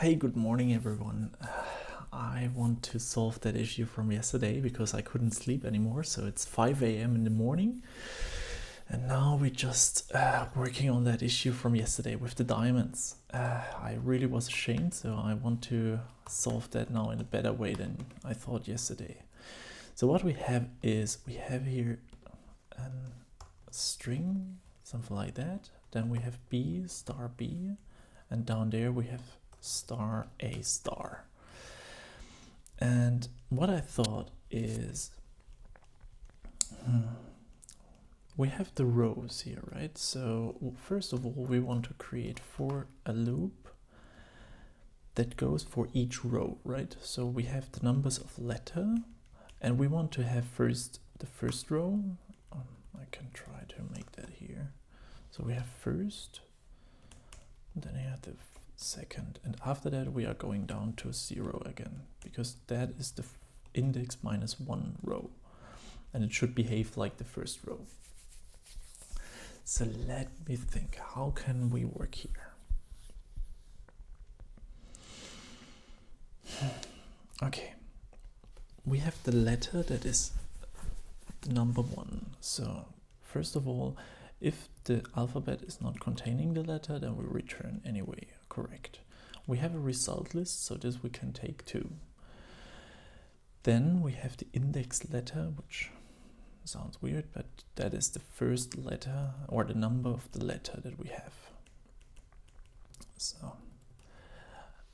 Hey, good morning everyone. I want to solve that issue from yesterday because I couldn't sleep anymore. So it's 5 a.m. in the morning. And now we're just working on that issue from yesterday with the diamonds. I really was ashamed, so I want to solve that now in a better way than I thought yesterday. So what we have is, we have here a string, something like that. Then we have B star B. And down there we have star A star. And what I thought is, we have the rows here, right? So first of all, we want to create for a loop that goes for each row, right? So we have the numbers of letter, and we want to have first the first row. I can try to make that here. So we have first, then I have the second, and after that we are going down to 0 again, because that is the index minus 1 row, and it should behave like the first row. So let me think, how can we work here? Okay, we have the letter that is the number 1. So first of all, if the alphabet is not containing the letter, then we return anyway correct. We have a result list, so this we can take too. Then we have the index letter, which sounds weird, but that is the first letter or the number of the letter that we have. So,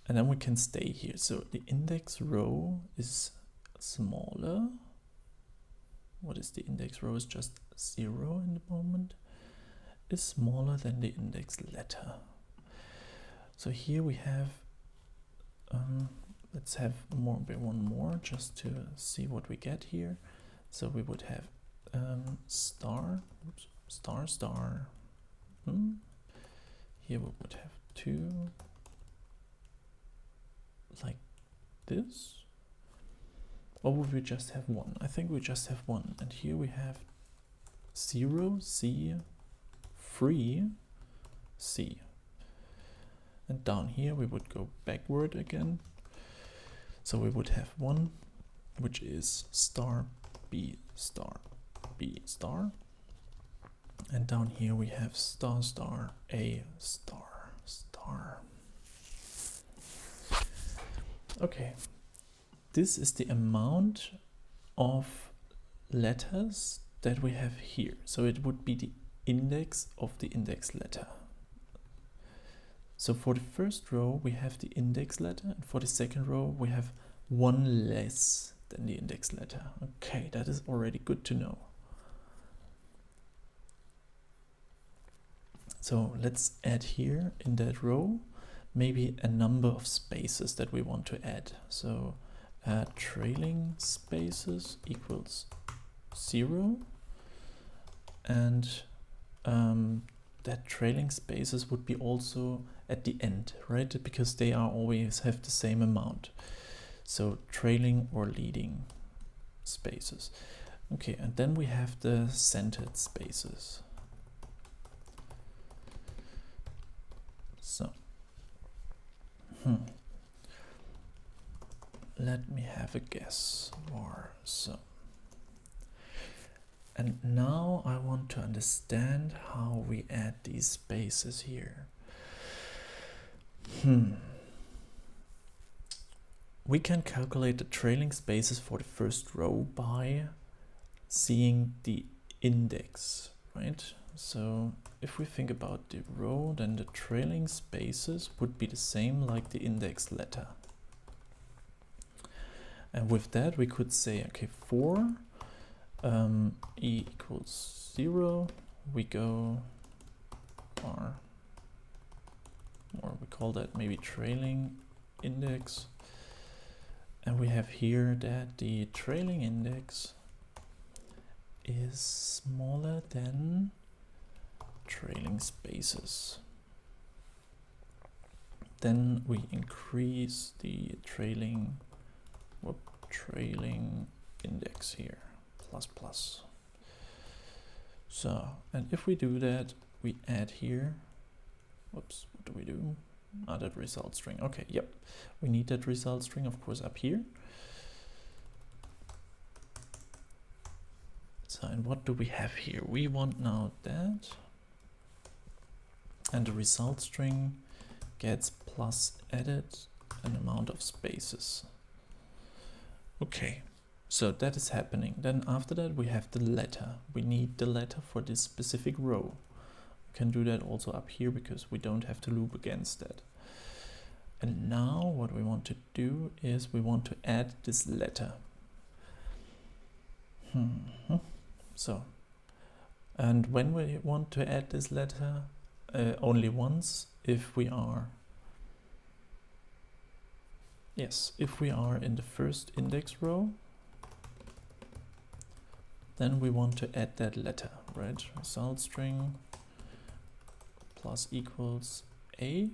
and then we can stay here. So the index row is smaller. What is the index row? Is just 0 in the moment. Is smaller than the index letter. So here we have, let's have one more just to see what we get here. So we would have star, oops, star, star. Here we would have 2, like this. Or would we just have 1? I think we just have 1. And here we have 0, C, 3, C. And down here we would go backward again. So we would have 1, which is star B star B star. And down here we have star star A star star. Okay, this is the amount of letters that we have here. So it would be the index of the index letter. So for the first row we have the index letter, and for the second row we have 1 less than the index letter. Okay, that is already good to know. So let's add here in that row maybe a number of spaces that we want to add. So trailing spaces equals 0, and that trailing spaces would be also at the end, right? Because they are always have the same amount. So trailing or leading spaces. Okay, and then we have the centered spaces. So, let me have a guess. Or so. And now I want to understand how we add these spaces here. We can calculate the trailing spaces for the first row by seeing the index, right? So if we think about the row, then the trailing spaces would be the same like the index letter. And with that we could say, okay, for E equals 0, we go R, or we call that maybe trailing index. And we have here that the trailing index is smaller than trailing spaces. Then we increase the trailing index here, plus. So, and if we do that, we add here, whoops, what do we do? that result string. Okay, yep. We need that result string, of course, up here. So, and what do we have here? We want now that. And the result string gets plus added an amount of spaces. Okay, so that is happening. Then after that we have the letter. We need the letter for this specific row. We can do that also up here because we don't have to loop against that. And now what we want to do is we want to add this letter. So, and when we want to add this letter, only once if we are, if we are in the first index row, then we want to add that letter, right? Result string plus equals a.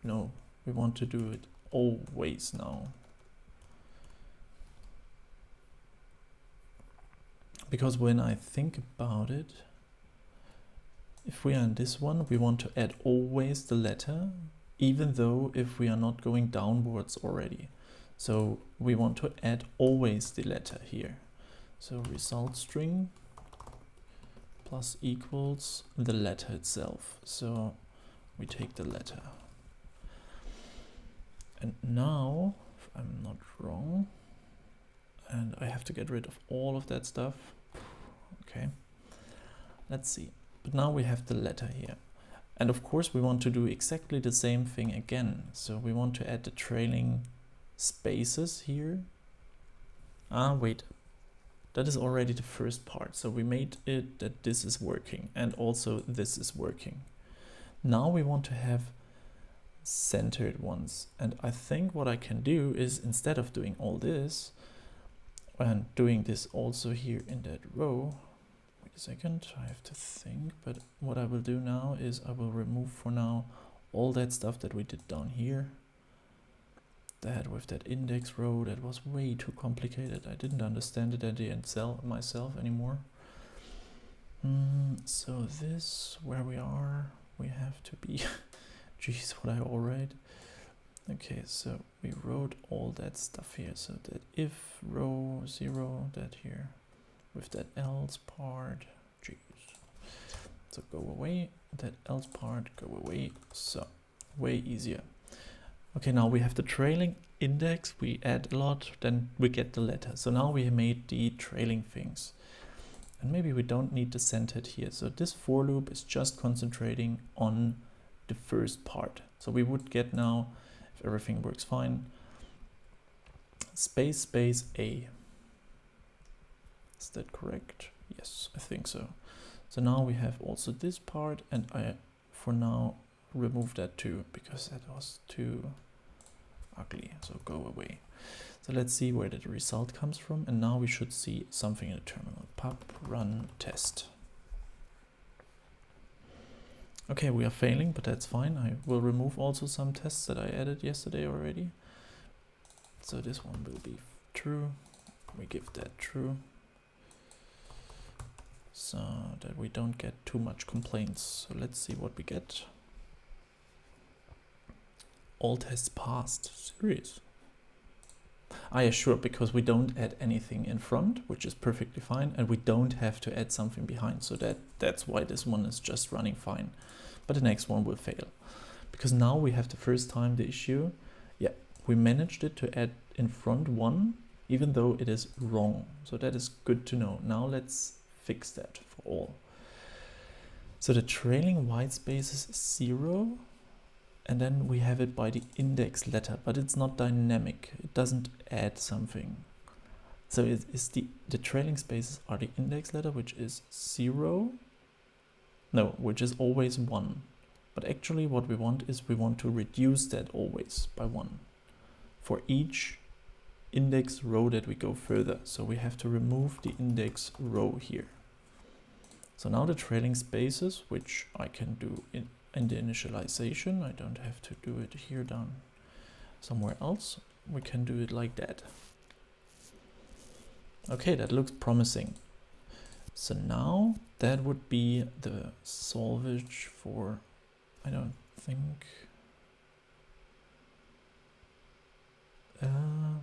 No, we want to do it always now. Because when I think about it, if we are in this one, we want to add always the letter, even though if we are not going downwards already. So we want to add always the letter here. So result string plus equals the letter itself. So we take the letter. And now, if I'm not wrong, and I have to get rid of all of that stuff. Okay, let's see. But now we have the letter here. And of course we want to do exactly the same thing again. So we want to add the trailing spaces here. Wait, that is already the first part. So we made it that this is working and also this is working. Now we want to have centered ones. And I think what I can do is, instead of doing all this and doing this also here in that row, wait a second, I have to think, but what I will do now is I will remove for now all that stuff that we did down here. That with that index row, that was way too complicated. I didn't understand it at the end myself anymore. So this, where we are, we have to be, geez, what I all write. Okay, so we wrote all that stuff here. So that if row 0, that here, with that else part, geez. So go away, that else part, go away. So way easier. Okay, now we have the trailing index, we add a lot, then we get the letter. So now we made the trailing things. And maybe we don't need the centered here. So this for loop is just concentrating on the first part. So we would get now, if everything works fine, space, space, A. Is that correct? Yes, I think so. So now we have also this part, and I, for now, remove that too, because that was too ugly, so go away. So let's see where the result comes from, and now we should see something in the terminal. Pub run test. Okay, we are failing, but that's fine. I will remove also some tests that I added yesterday already. So this one will be true. We give that true, so that we don't get too much complaints. So let's see what we get. All tests passed. Serious? Sure, because we don't add anything in front, which is perfectly fine, and we don't have to add something behind. So that's why this one is just running fine. But the next one will fail. Because now we have the first time the issue. Yeah, we managed it to add in front 1, even though it is wrong. So that is good to know. Now let's fix that for all. So the trailing white spaces is 0. And then we have it by the index letter, but it's not dynamic. It doesn't add something. So it is the trailing spaces are the index letter, which is 0. No, which is always 1. But actually what we want is we want to reduce that always by 1 for each index row that we go further. So we have to remove the index row here. So now the trailing spaces, which I can do in the initialization, I don't have to do it here down somewhere else. We can do it like that. Okay, that looks promising. So now that would be the solvage for, I don't think,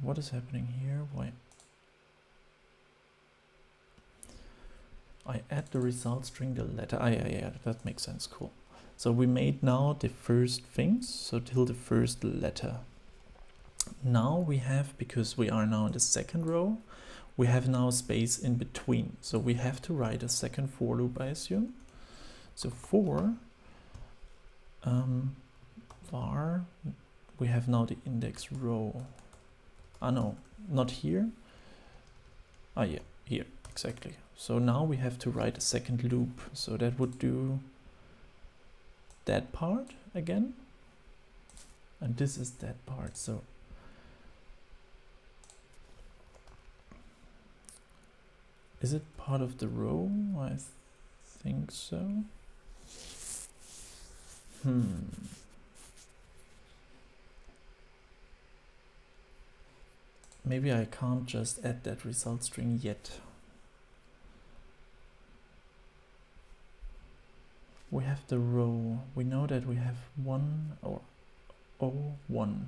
what is happening here? Why? I add the result string, the letter. Yeah, that makes sense. Cool. So we made now the first things, so till the first letter. Now we have, because we are now in the second row, we have now a space in between. So we have to write a second for loop, I assume. So for var, we have now the index row. No, not here. Yeah, here, exactly. So now we have to write a second loop. So that would do that part again. And this is that part. So is it part of the row? I think so. Maybe I can't just add that result string yet. We have the row. We know that we have 1 or O1.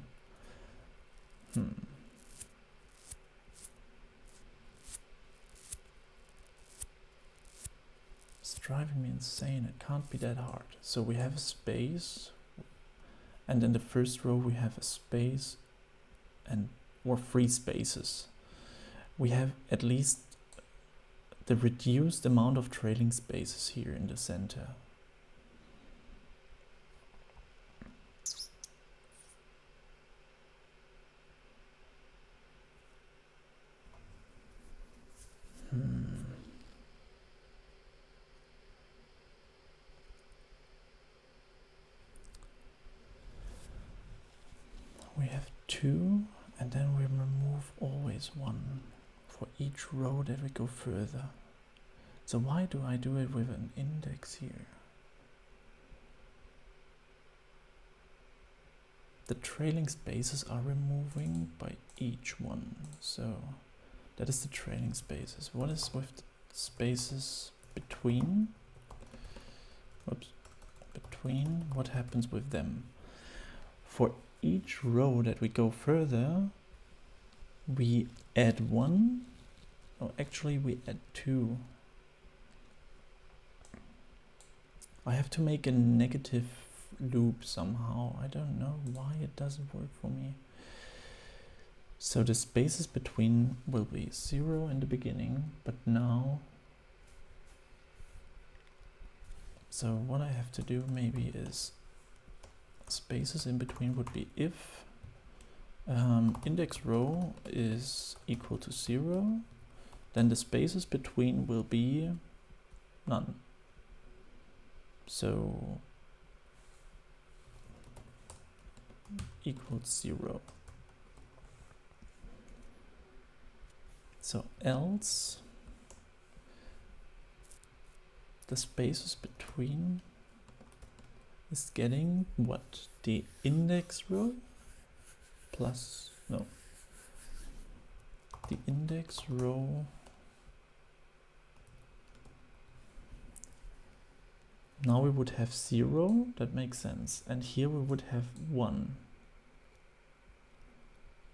It's driving me insane. It can't be that hard. So we have a space, and in the first row we have a space or 3 spaces. We have at least the reduced amount of trailing spaces here in the center. We have 2, and then we remove always 1 for each row that we go further. So why do I do it with an index here? The trailing spaces are removing by each one. So that is the trailing spaces. What is with the spaces between? Oops. Between, what happens with them? For each row that we go further, we add 1. Oh, actually we add 2. I have to make a negative loop somehow. I don't know why it doesn't work for me. So the spaces between will be 0 in the beginning, but now, so what I have to do maybe is spaces in between would be if index row is equal to 0, then the spaces between will be none. So equals 0. So else the spaces between is getting what? The index row plus, no, the index row. Now we would have 0, that makes sense, and here we would have 1.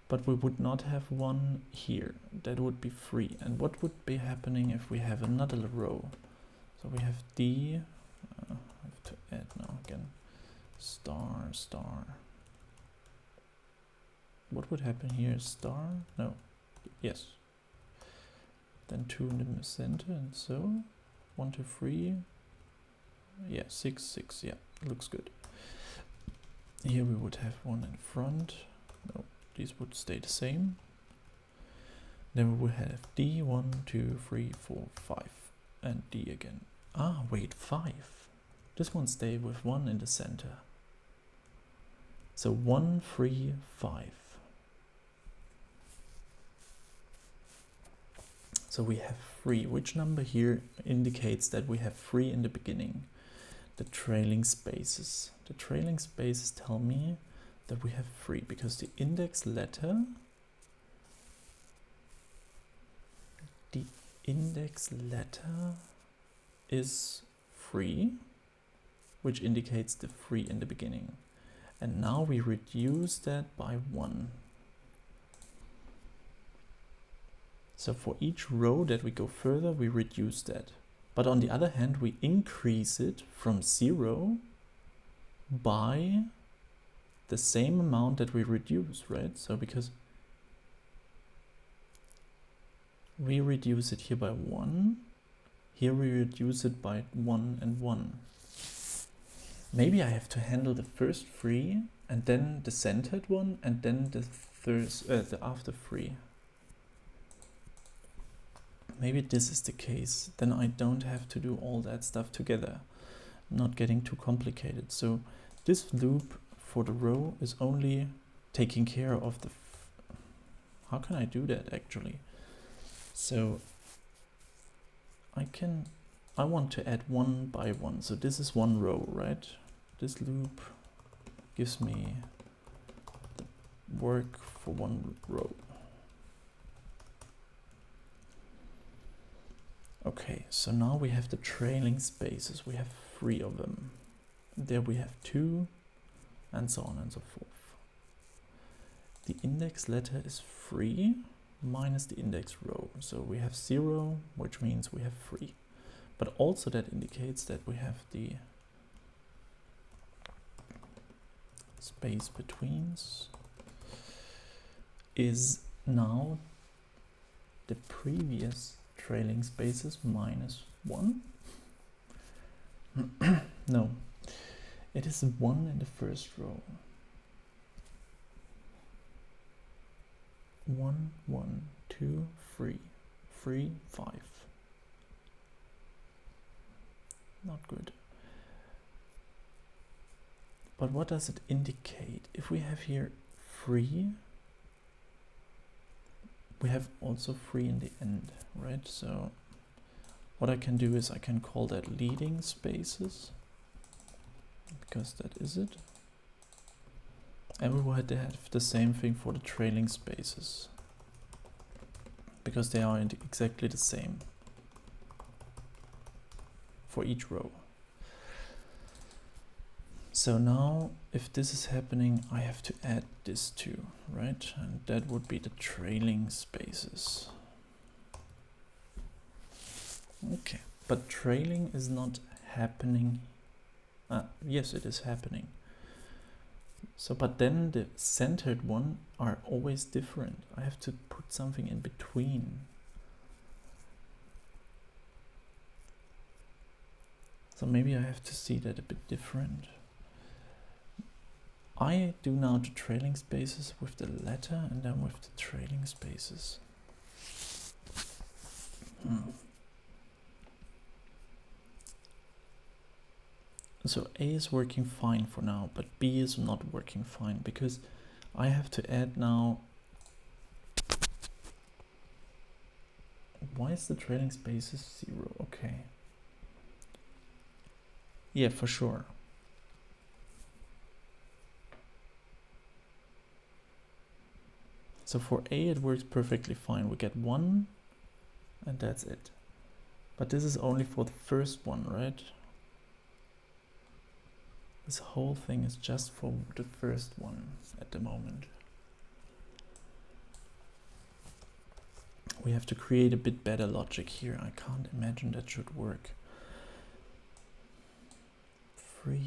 But we would not have 1 here, that would be 3. And what would be happening if we have another row? So we have D, I have to add now again, star, star. What would happen here? Star? No, yes. Then 2 in the center, and so 1, 2, 3. Yeah, 6, 6, yeah, looks good. Here we would have 1 in front. No, these would stay the same. Then we would have D, 1, 2, 3, 4, 5, and D again. Ah, wait, 5. This one stay with 1 in the center. So 1, 3, 5. So we have 3. Which number here indicates that we have 3 in the beginning? The trailing spaces. The trailing spaces tell me that we have 3 because the index letter, the index letter is free, which indicates the free in the beginning. And now we reduce that by 1. So for each row that we go further, we reduce that. But on the other hand, we increase it from 0 by the same amount that we reduce, right? So because we reduce it here by 1, here we reduce it by 1 and 1. Maybe I have to handle the first free and then the centered one and then the after free. Maybe this is the case. Then I don't have to do all that stuff together. Not getting too complicated. So this loop for the row is only taking care of the... How can I do that actually? So I want to add 1 by 1. So this is 1 row, right? This loop gives me the work for 1 row. Okay, so now we have the trailing spaces. We have 3 of them. There we have 2, and so on and so forth. The index letter is 3 minus the index row. So we have 0, which means we have 3. But also that indicates that we have the space betweens is now the previous trailing spaces minus 1. No, it is 1 in the first row. 1, 1, 2, 3, 3, 5. Not good. But what does it indicate? If we have here 3, we have also 3 in the end, right? So what I can do is I can call that leading spaces, because that is it. And we will have the same thing for the trailing spaces, because they are exactly the same for each row. So now if this is happening, I have to add this too, right? And that would be the trailing spaces. Okay, but trailing is not happening. Yes, it is happening. So, but then the centered one are always different. I have to put something in between. So maybe I have to see that a bit different. I do now the trailing spaces with the letter and then with the trailing spaces. So A is working fine for now, but B is not working fine because I have to add now. Why is the trailing spaces 0? Okay. Yeah, for sure. So for A it works perfectly fine. We get 1 and that's it. But this is only for the first one, right? This whole thing is just for the first one at the moment. We have to create a bit better logic here. I can't imagine that should work. 3,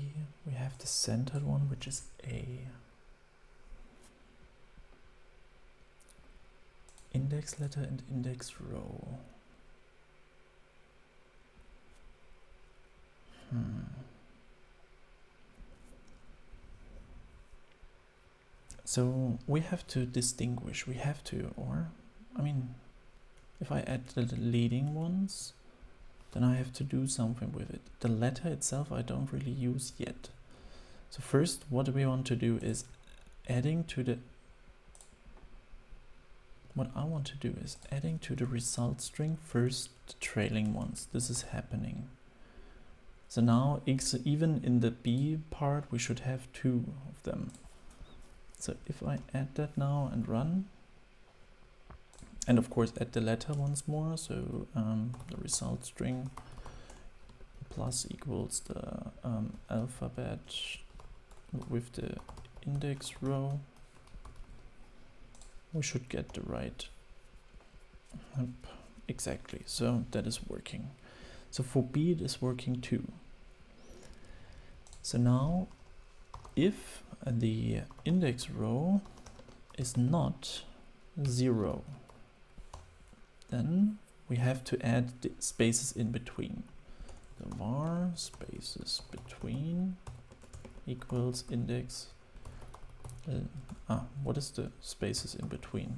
we have the centered one, which is A. Index letter and index row. So we have to distinguish, I mean, if I add the leading ones, then I have to do something with it. The letter itself I don't really use yet. So first what we want to do is adding to the result string first the trailing ones. This is happening. So now even in the B part we should have 2 of them. So if I add that now and run, And of course add the letter once more, so the result string plus equals the alphabet with the index row. We should get the right, exactly, so that is working. So for B it is working too. So now if the index row is not 0, then we have to add the spaces in between. The var spaces between equals index. What is the spaces in between?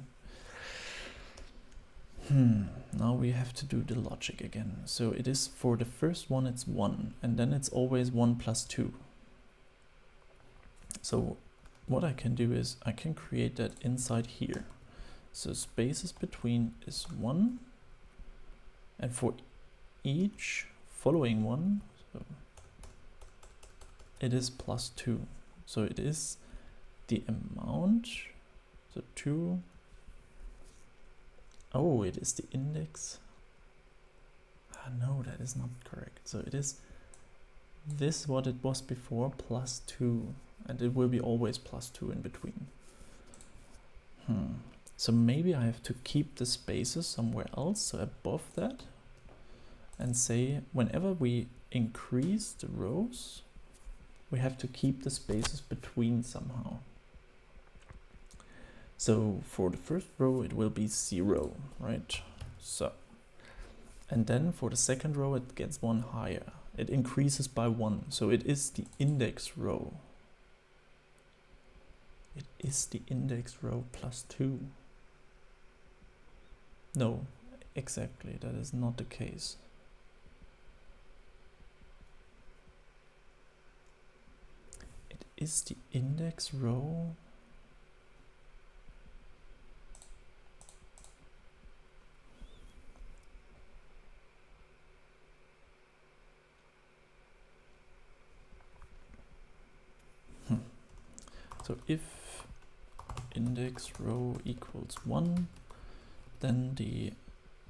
Now we have to do the logic again. So it is for the first one it's 1, and then it's always 1 plus 2. So what I can do is I can create that inside here. So spaces between is 1, and for each following one, so it is plus 2. So it is the amount, so 2. Oh, it is the index. No, that is not correct. So it is this what it was before plus 2, and it will be always plus 2 in between. So maybe I have to keep the spaces somewhere else, so above that, and say whenever we increase the rows, we have to keep the spaces between somehow. So for the first row it will be 0, right? So, and then for the second row it gets 1 higher. It increases by 1, so it is the index row. It is the index row plus 2. No, exactly, that is not the case. It is the index row. So if index row equals 1, then the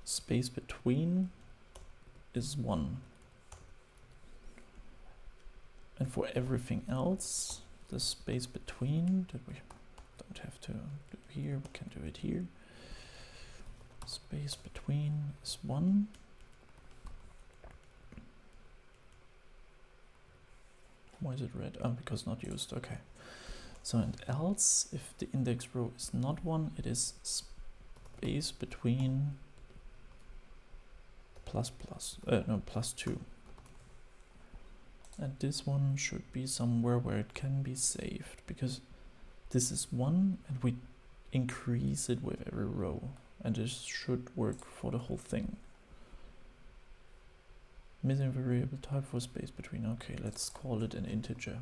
space between is 1. And for everything else, the space between that we don't have to do here, we can do it here. Space between is 1. Why is it red? Oh, because not used, okay. So and else, if the index row is not 1, it is space between plus 2. And this one should be somewhere where it can be saved, because this is 1 and we increase it with every row, and this should work for the whole thing. Missing variable type for space between. Okay, let's call it an integer.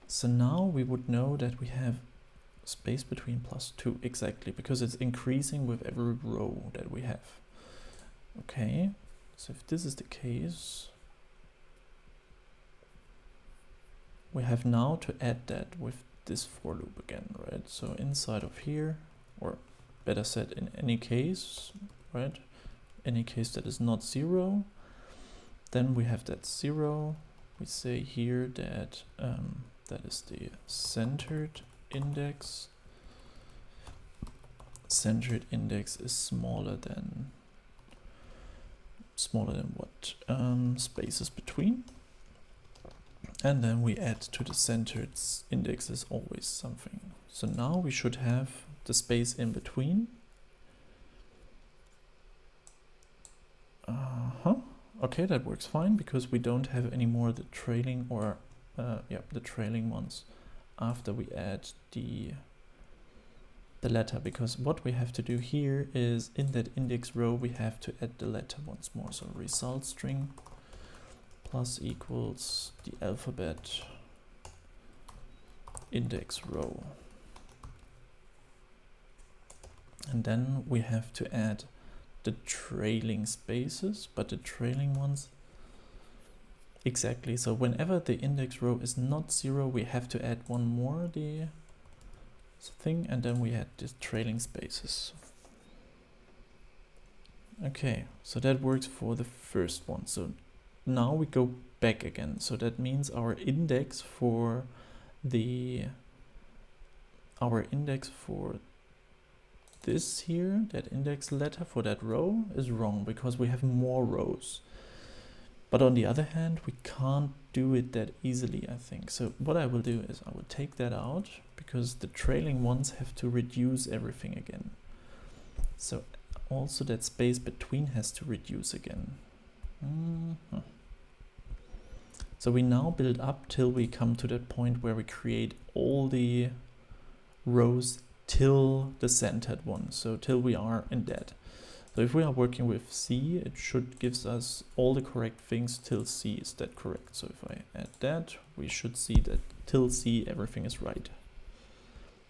So now we would know that we have space between plus 2, exactly, because it's increasing with every row that we have. Okay, so if this is the case, we have now to add that with this for loop again, right? So inside of here, or better said, in any case, right? Any case that is not 0, then we have that 0. We say here that that is the centered index. Centered index is smaller than what? Spaces between. And then we add to the centered index is always something. So now we should have the space in between. Okay, that works fine, because we don't have anymore the trailing or the trailing ones after we add the letter, because what we have to do here is in that index row we have to add the letter once more. So result string plus equals the alphabet index row, and then we have to add the trailing spaces, but the trailing ones, exactly, so whenever the index row is not 0, we have to add one more, the thing, and then we had this trailing spaces. Okay, so that works for the first one. So now we go back again. So that means our index for this here, that index letter for that row is wrong because we have more rows. But on the other hand, we can't do it that easily, I think. So what I will do is I will take that out because the trailing ones have to reduce everything again. So also that space between has to reduce again. So we now build up till we come to that point where we create all the rows till the centered one, so till we are in that. So if we are working with C, it should gives us all the correct things till C. Is that correct? So if I add that, we should see that till C everything is right.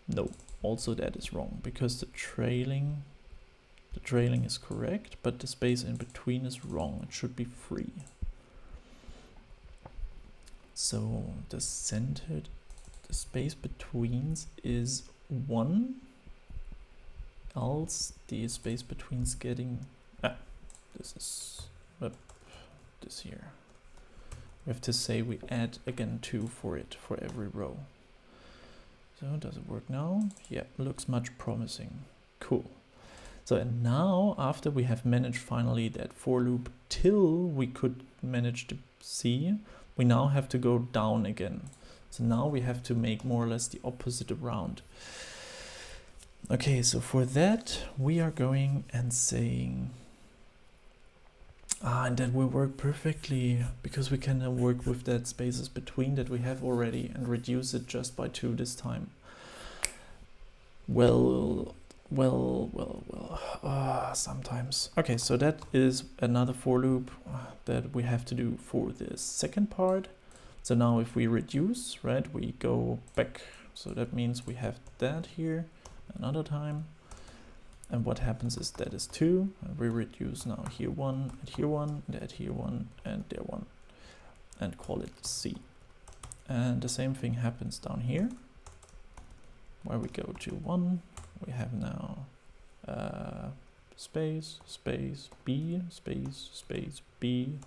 No, also that is wrong because the trailing is correct, but the space in between is wrong. It should be 3. So the space between is 1, else the space between is getting, this is this here. We have to say we add again 2 for it, for every row. So does it work now? Yeah, looks much promising. Cool. So and now after we have managed finally that for loop till we could manage to see, we now have to go down again. So now we have to make more or less the opposite around. Okay, so for that we are going and saying, and that will work perfectly because we can then work with that spaces between that we have already and reduce it just by 2 this time. Well, sometimes. Okay, so that is another for loop that we have to do for the second part. So now if we reduce, right, we go back. So that means we have that here another time. And what happens is that is 2. And we reduce now here 1, and here 1, and add here 1, and there 1. And call it C. And the same thing happens down here, where we go to 1. We have now space, space, B, space, space, B.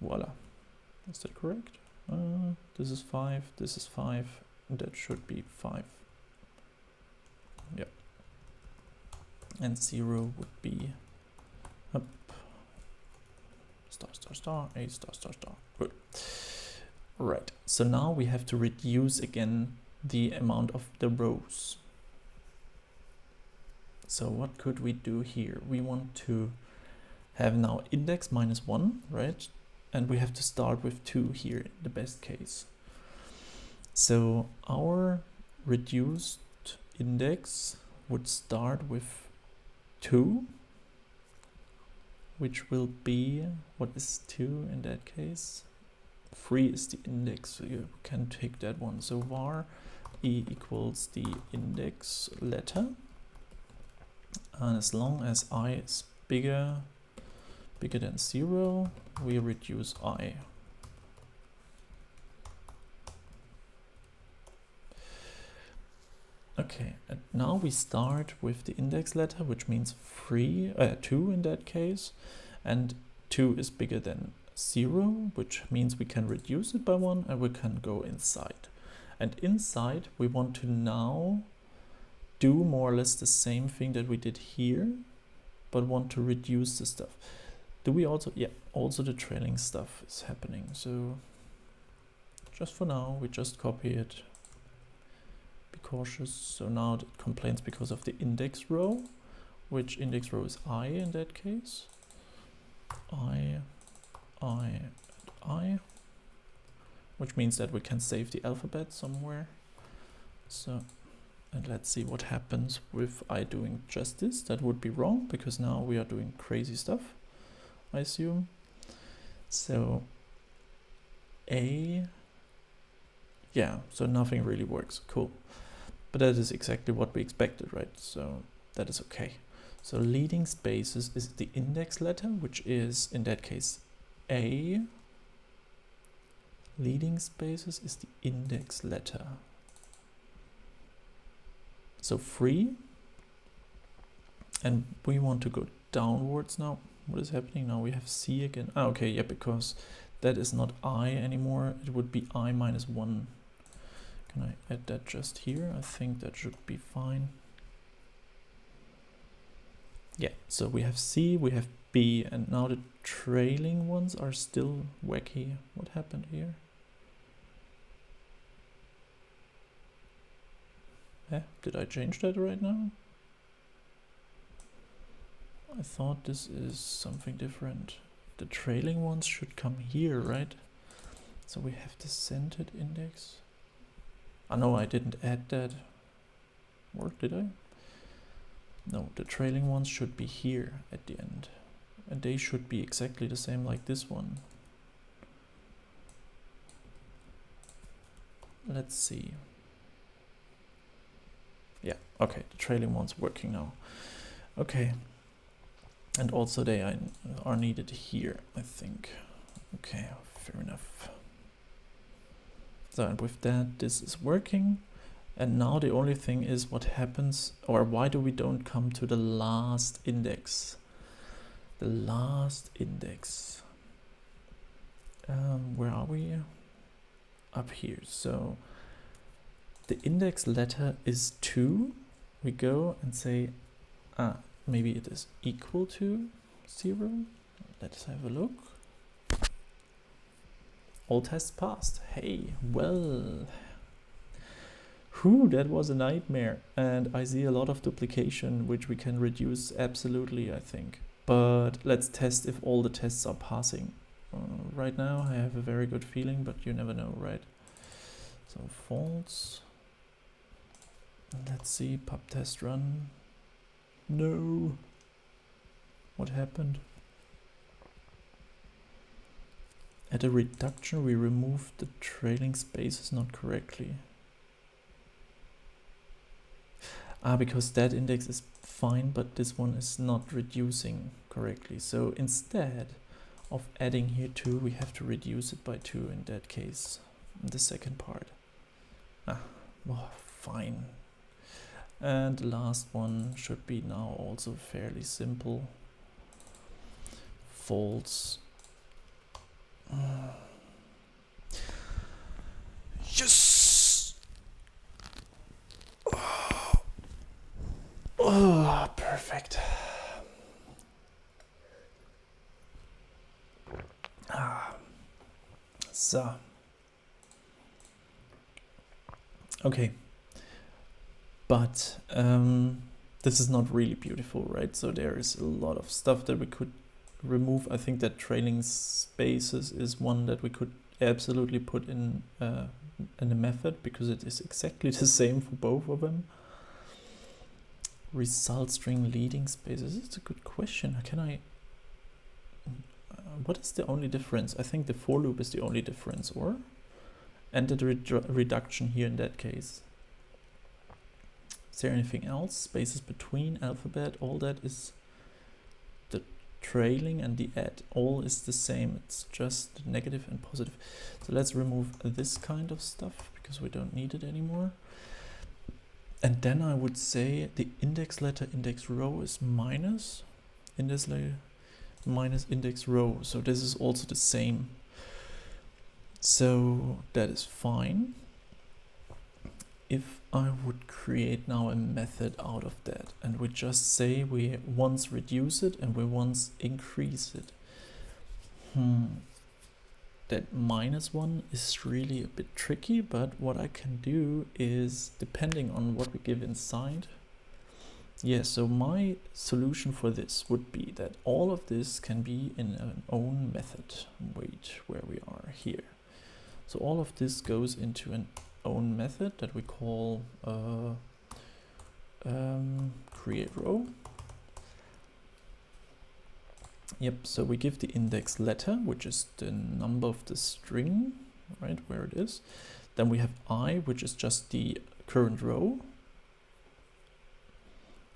Voila. Is that correct? This is 5, this is 5, and that should be 5. Yep. And 0 would be up, star, star, star, A, star, star, star. Good. Right. So now we have to reduce again the amount of the rows. So what could we do here? We want to have now index -1, right? And we have to start with 2 here in the best case. So our reduced index would start with 2, which will be, what is 2 in that case? 3 is the index, so you can take that one. So var e equals the index letter, and as long as I is bigger than 0, we reduce I. Okay, and now we start with the index letter, which means 2 in that case, and 2 is bigger than 0, which means we can reduce it by 1 and we can go inside. And inside we want to now do more or less the same thing that we did here, but want to reduce the stuff. Do we also? Yeah, also the trailing stuff is happening. So just for now, we just copy it. Be cautious. So now it complains because of the index row, which index row is I in that case. I, which means that we can save the alphabet somewhere. So, and let's see what happens with I doing just this. That would be wrong because now we are doing crazy stuff, I assume. So A, yeah, so nothing really works. Cool. But that is exactly what we expected, right? So that is okay. So leading spaces is the index letter, which is in that case A. Leading spaces is the index letter. So 3, and we want to go downwards now. What is happening now? We have C again. Ah, okay, yeah, because that is not I anymore. It would be I minus 1. Can I add that just here? I think that should be fine. Yeah, so we have C, we have B, and now the trailing ones are still wacky. What happened here? Did I change that right now? I thought this is something different. The trailing ones should come here, right? So we have the centered index. Oh no, I didn't add that. Or did I? No, the trailing ones should be here at the end. And they should be exactly the same like this one. Let's see. Yeah, okay, the trailing one's working now. Okay. And also they are needed here, I think. Okay, fair enough. So and with that, this is working. And now the only thing is what happens, or why do we don't come to the last index? The last index. Where are we? Up here. So the index letter is 2. We go and say, maybe it is equal to 0. Let's have a look. All tests passed. Hey, well. Whew, that was a nightmare. And I see a lot of duplication, which we can reduce absolutely, I think. But let's test if all the tests are passing. Right now I have a very good feeling, but you never know, right? So false. Let's see, pub test run. No. What happened? At a reduction, we removed the trailing spaces not correctly. Because that index is fine, but this one is not reducing correctly. So instead of adding here 2, we have to reduce it by 2 in that case, in the second part. Well, fine. And the last one should be now also fairly simple. False. Yes! Oh, perfect. So. Okay. But this is not really beautiful, right? So there is a lot of stuff that we could remove. I think that trailing spaces is one that we could absolutely put in a method, because it is exactly the same for both of them. Result string leading spaces. It's a good question. Can I? What is the only difference? I think the for loop is the only difference, or? And the reduction here in that case. Is there anything else? Spaces between alphabet, all that is the trailing, and the add, all is the same. It's just negative and positive. So let's remove this kind of stuff because we don't need it anymore. And then I would say the index letter index row is minus index letter minus index row. So this is also the same. So that is fine. If I would create now a method out of that, and we just say we once reduce it and we once increase it. That -1 is really a bit tricky, but what I can do is, depending on what we give inside. Yeah, so my solution for this would be that all of this can be in an own method. Wait, where we are here. So all of this goes into an own method that we call create row. Yep, so we give the index letter, which is the number of the string, right, where it is. Then we have I, which is just the current row.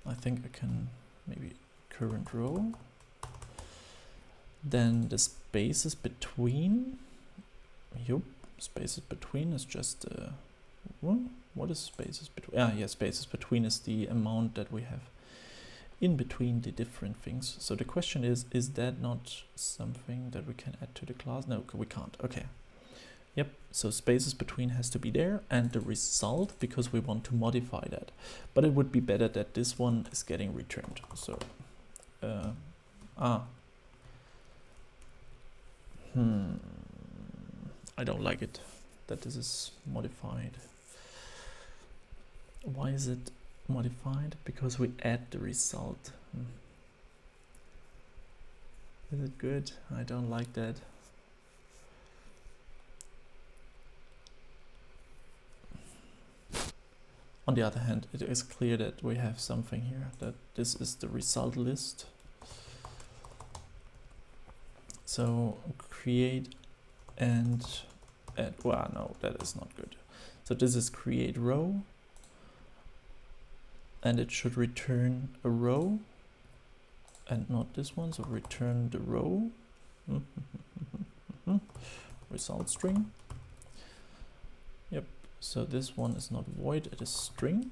I think I can maybe current row. Then the spaces between. Yup, spaces between is just well, what is spaces between? Ah, yeah, spaces between is the amount that we have in between the different things. So the question is that not something that we can add to the class? No, we can't. Okay. Yep, so spaces between has to be there, and the result, because we want to modify that. But it would be better that this one is getting returned. So, I don't like it that this is modified. Why is it modified? Because we add the result. Is it good? I don't like that. On the other hand, it is clear that we have something here, that this is the result list. So create and add, well, no, that is not good. So this is create row, and it should return a row and not this one, so return the row. Result string. Yep, so this one is not void, it is string,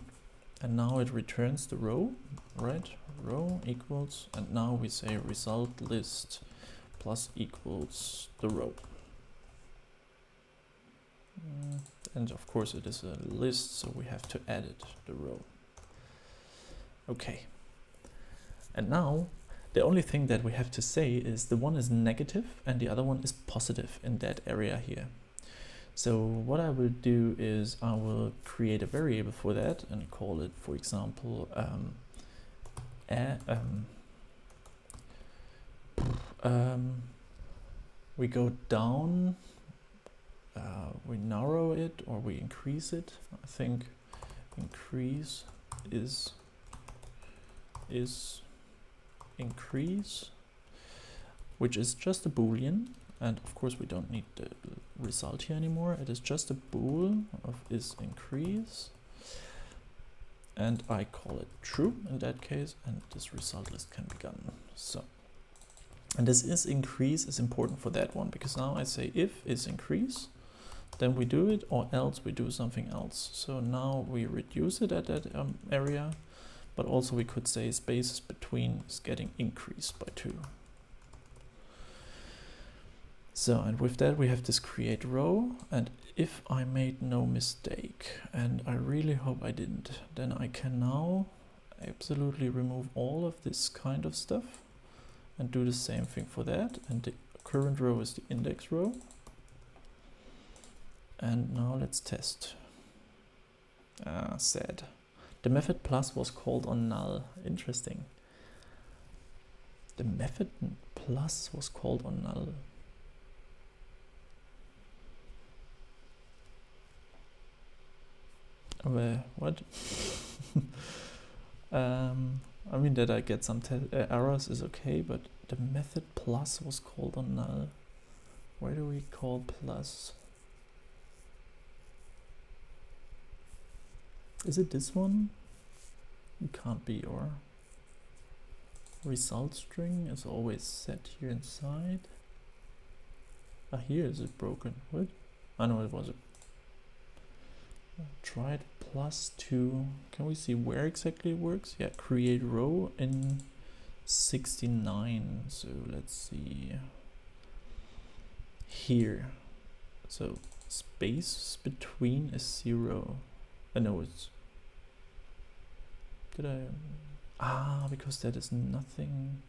and now it returns the row, right? Row equals, and now we say result list plus equals the row. And of course it is a list, so we have to edit the row. Okay, and now the only thing that we have to say is the one is negative and the other one is positive in that area here. So what I will do is I will create a variable for that and call it, for example, we go down, we narrow it or we increase it. I think increase is increase, which is just a boolean, and of course we don't need the result here anymore. It is just a bool of is increase, and I call it true in that case, and this result list can be gone. So, and this is increase is important for that one, because now I say if is increase, then we do it, or else we do something else. So now we reduce it at that area, but also we could say spaces between is getting increased by 2. So, and with that we have this create row, and if I made no mistake, and I really hope I didn't, then I can now absolutely remove all of this kind of stuff and do the same thing for that. And the current row is the index row. And now let's test. Sad. The method plus was called on null. Interesting. The method plus was called on null. What? I mean that I get some errors is okay, but the method plus was called on null. Where do we call plus? Is it this one? It can't be, or result string is always set here inside. Ah, here is it broken. What? I know it was a tried plus 2. Can we see where exactly it works? Yeah, create row in 69. So let's see here. So space between is 0. I know it's. Did I? Because that is nothing.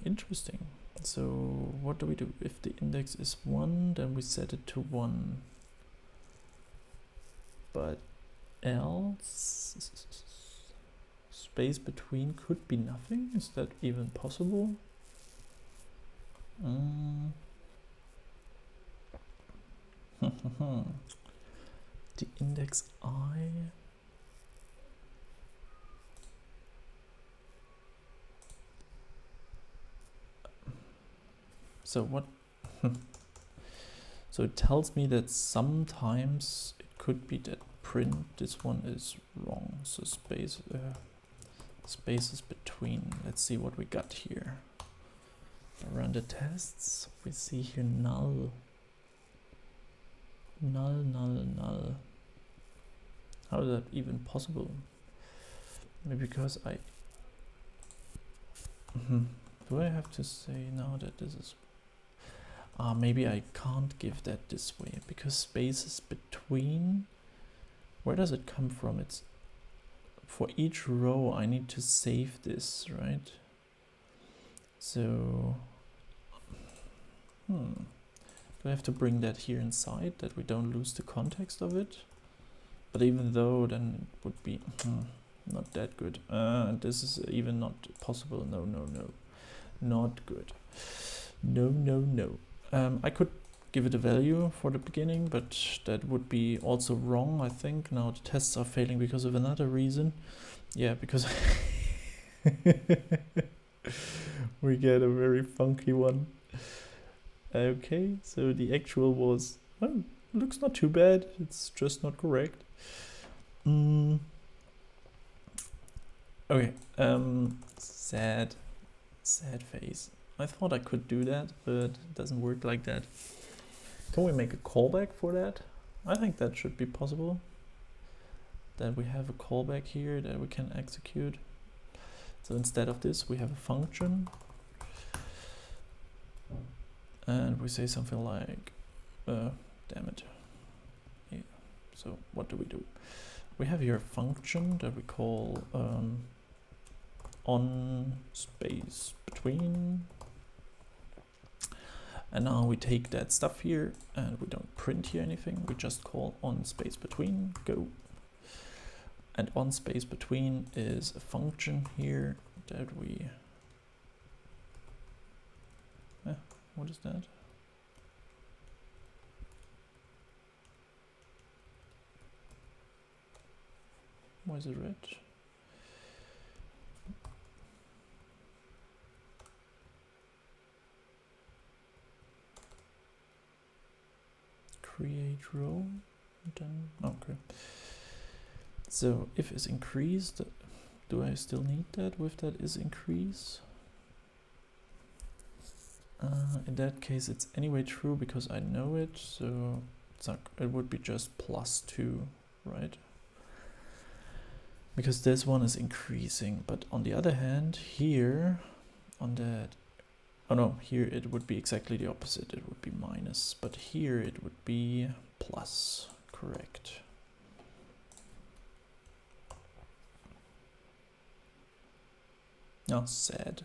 Interesting. So what do we do? If the index is 1, then we set it to 1. But else space between could be nothing. Is that even possible? The index I. So what? So it tells me that sometimes it could be that print this one is wrong. So spaces between. Let's see what we got here. Run the tests. We see here null. Null, null, null. How is that even possible? Maybe because I... Do I have to say now that this is... maybe I can't give that this way, because spaces between... Where does it come from? It's... For each row I need to save this, right? So... Do I have to bring that here inside, that we don't lose the context of it? But even though, then it would be not that good. This is even not possible. No, no, no. Not good. No, no, no. I could give it a value for the beginning, but that would be also wrong, I think. Now the tests are failing because of another reason. Yeah, because we get a very funky one. Okay, so the actual was, well, looks not too bad. It's just not correct. Okay, sad face. I thought I could do that, but it doesn't work like that. Can we make a callback for that? I think that should be possible. That we have a callback here that we can execute. So instead of this, we have a function. And we say something like, damn it. Yeah. So what do? We have here a function that we call on space between. And now we take that stuff here and we don't print here anything. We just call on space between, go. And on space between is a function here that we... what is that? Why is it red? Create row, then okay. So if is increased, do I still need that with that is increase? In that case, it's anyway true because I know it, so it's not, it would be just +2, right? Because this one is increasing, but on the other hand, here on that, oh no, here it would be exactly the opposite. It would be minus, but here it would be plus, correct? Oh, sad.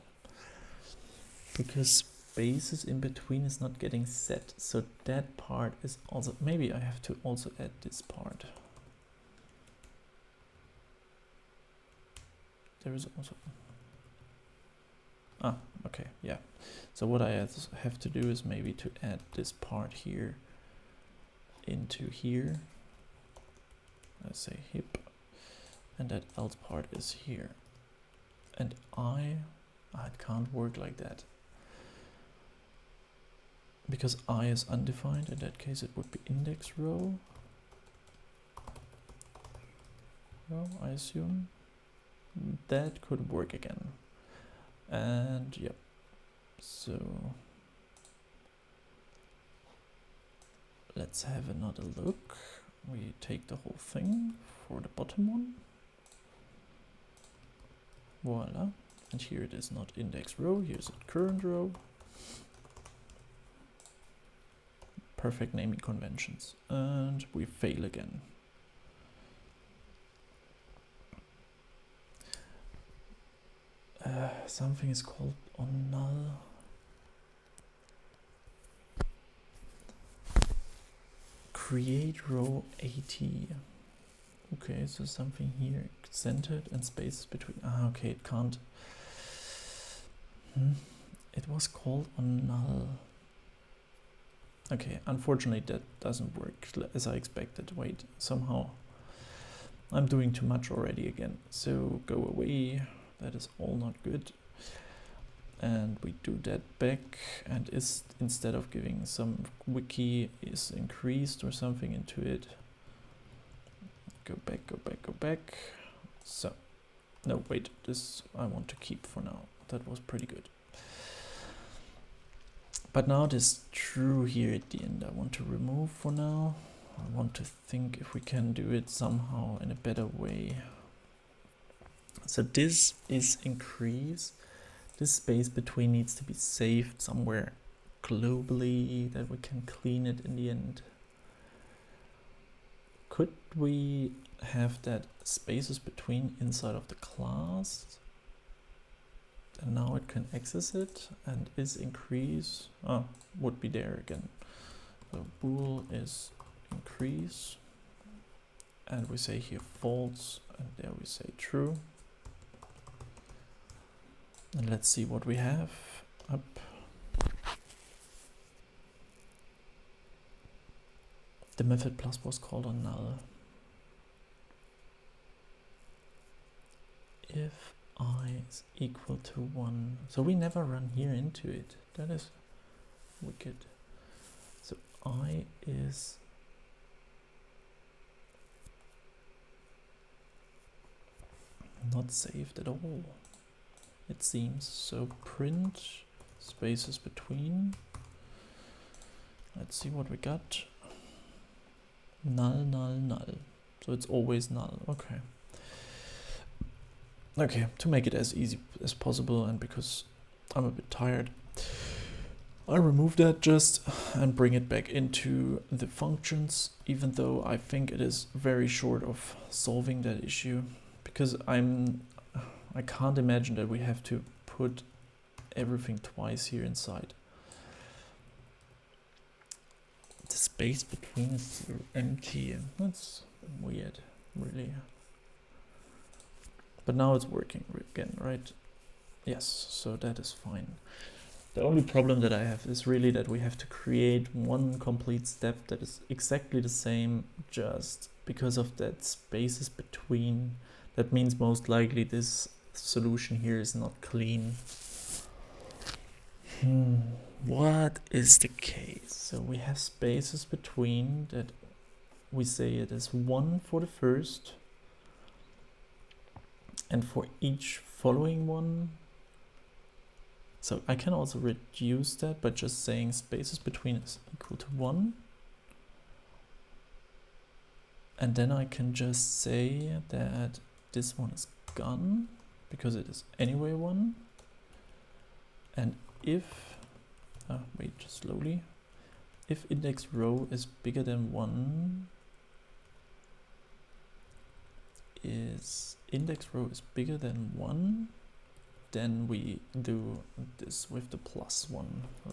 Because spaces in between is not getting set, so that part is also, maybe I have to also add this part. There is also, okay, yeah. So what I have to do is maybe to add this part here into here. Let's say hip, and that else part is here. And it can't work like that. Because I is undefined, in that case it would be index row. Well, I assume that could work again. And yep, so let's have another look. We take the whole thing for the bottom one. Voila, and here it is not index row, here's a current row. Perfect naming conventions, and we fail again. Something is called on null. Create row 80. Okay, so something here centered and spaces between. Okay, it can't. It was called on null. Okay, unfortunately that doesn't work as I expected. Wait, somehow I'm doing too much already again. So go away. That is all not good. And we do that back, and is instead of giving some wiki is increased or something into it. Go back, go back, go back. So, no, wait, this I want to keep for now. That was pretty good. But now this true here at the end I want to remove for now. I want to think if we can do it somehow in a better way. So this is increase. This space between needs to be saved somewhere globally that we can clean it in the end. Could we have that spaces between inside of the class? And now it can access it, and is increase would be there again. So bool is increase, and we say here false, and there we say true. And let's see what we have. Up. The method plus was called on null. If I is equal to 1. So we never run here into it. That is wicked. So I is not saved at all, it seems. So print spaces between. Let's see what we got. Null, null, null. So it's always null. Okay. Okay, to make it as easy as possible, and because I'm a bit tired, I remove that just and bring it back into the functions, even though I think it is very short of solving that issue, because I can't imagine that we have to put everything twice here inside. The space between is empty. That's weird, really. But now it's working again, right? Yes, so that is fine. The only problem that I have is really that we have to create one complete step that is exactly the same, just because of that spaces between. That means most likely this solution here is not clean. What is the case? So we have spaces between that we say it is 1 for the first, and for each following one. So I can also reduce that by just saying spaces between is equal to 1. And then I can just say that this one is gone, because it is anyway 1. And if, wait, just slowly. If index row is bigger than 1, is index row is bigger than 1, then we do this with the +1,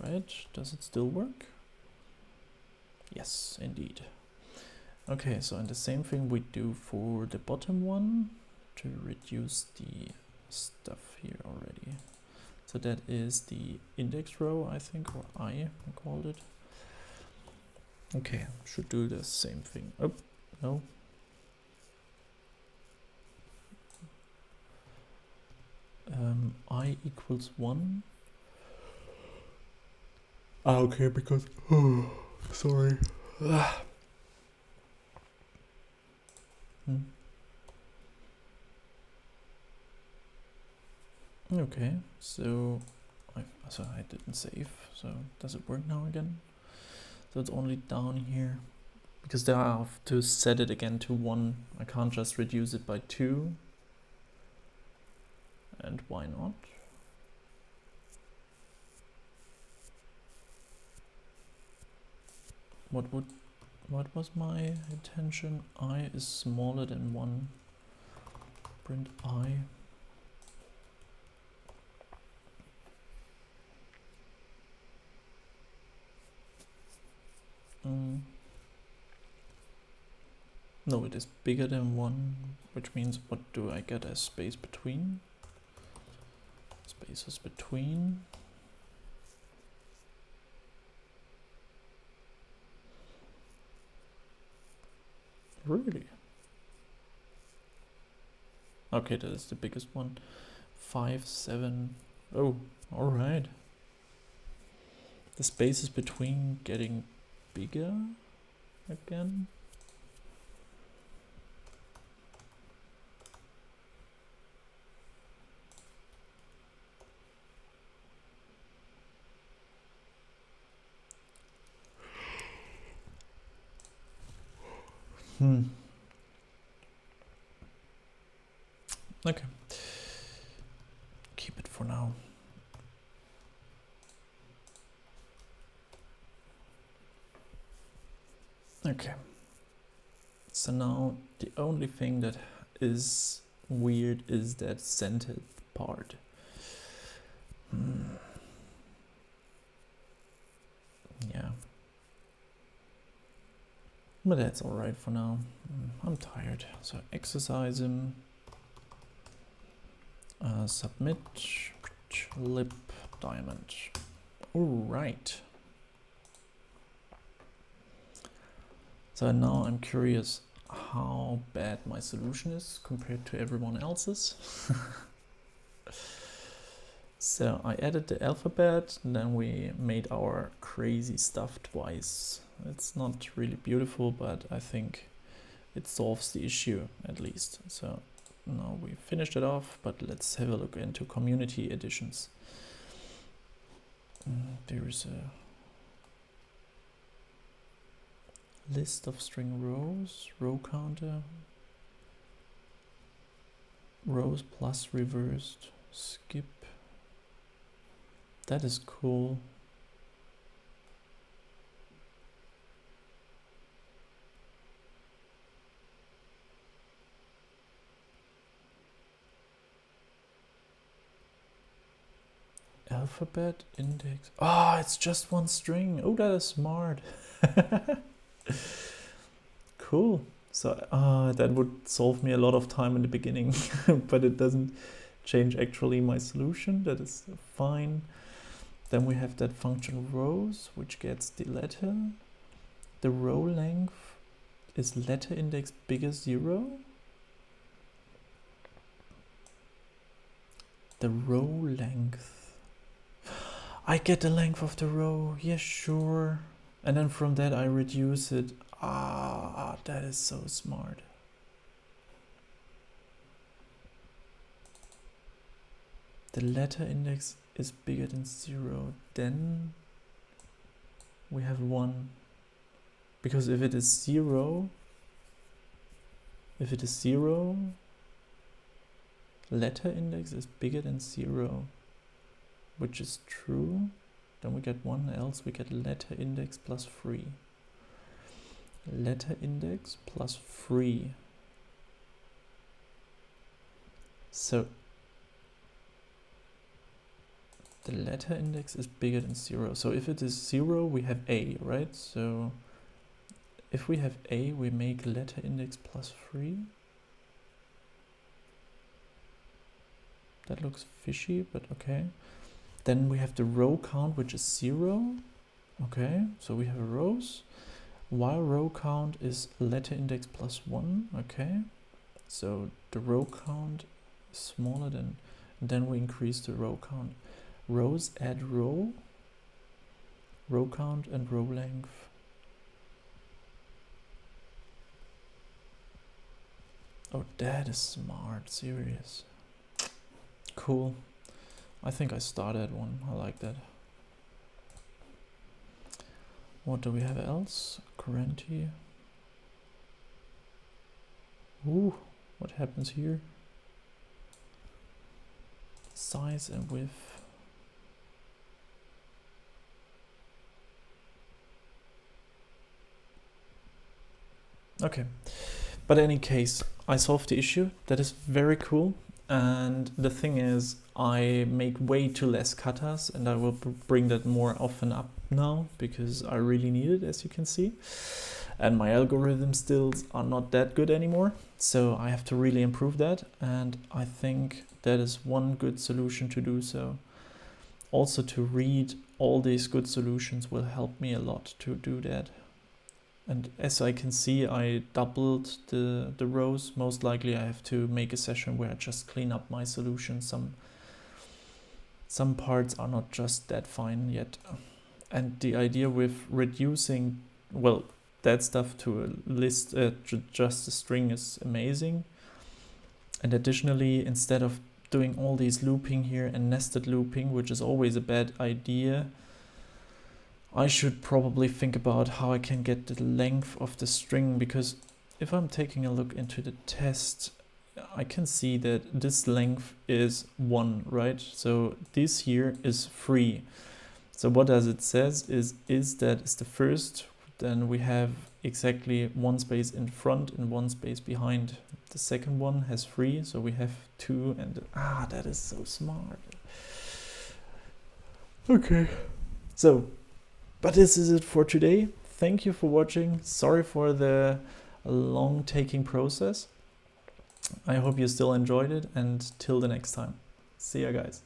right? Does it still work? Yes, indeed. Okay, so and the same thing we do for the bottom one to reduce the stuff here already. So that is the index row, I think, or I called it. Okay, should do the same thing. Oh, no. I equals 1. Okay, because sorry. Okay, so I didn't save. So does it work now again? So it's only down here, because there I have to set it again to 1. I can't just reduce it by 2. And why not? What was my intention? I is smaller than 1. Print I. No, it is bigger than 1, which means what do I get as space between? Spaces between. Really? Okay, that is the biggest one. 5, 7. Oh, alright. The spaces between getting bigger again. Okay. Keep it for now. Okay. So now the only thing that is weird is that centered part. Yeah. But that's alright for now. I'm tired. So Excersim. Submit. Lip diamond. Alright. So now I'm curious how bad my solution is compared to everyone else's. So I added the alphabet, and then we made our crazy stuff twice. It's not really beautiful, but I think it solves the issue at least. So now we finished it off, but let's have a look into community editions. There is a list of string rows, row counter, rows plus reversed, skip. That is cool. Alphabet index. Ah, it's just one string. Oh, that is smart. Cool. So that would solve me a lot of time in the beginning, but it doesn't change actually my solution. That is fine. Then we have that function rows, which gets the letter. The row length is letter index bigger 0. The row length. I get the length of the row. Yes, sure. And then from that I reduce it. Ah, that is so smart. The letter index is bigger than 0. Then we have 1. Because if it is 0, letter index is bigger than 0, which is true. Then we get 1, else we get letter index plus 3. Letter index plus 3. So the letter index is bigger than 0. So if it is 0, we have A, right? So if we have A, we make letter index plus 3. That looks fishy, but okay. Then we have the row count, which is 0. Okay, so we have rows. While row count is letter index plus 1. Okay, so the row count is smaller than, then we increase the row count. Rows add row count and row length. Oh, that is smart, serious. Cool. I think I started one. I like that. What do we have else? Currency. Ooh, what happens here? Size and width. Okay, but in any case, I solved the issue. That is very cool. And the thing is, I make way too less katas, and I will bring that more often up now because I really need it, as you can see. And my algorithm skills are not that good anymore, so I have to really improve that. And I think that is one good solution to do so. Also, to read all these good solutions will help me a lot to do that. And as I can see, I doubled the rows. Most likely I have to make a session where I just clean up my solution. Some parts are not just that fine yet. And the idea with reducing, well, that stuff to a list, just a string is amazing. And additionally, instead of doing all these looping here and nested looping, which is always a bad idea, I should probably think about how I can get the length of the string, because if I'm taking a look into the test, I can see that this length is 1, right? So this here is 3. So what does it says is that it's the first, then we have exactly 1 space in front and 1 space behind. The second one has 3, so we have 2, and that is so smart. Okay, so, but this is it for today. Thank you for watching. Sorry for the long taking process. I hope you still enjoyed it, and till the next time. See ya, guys.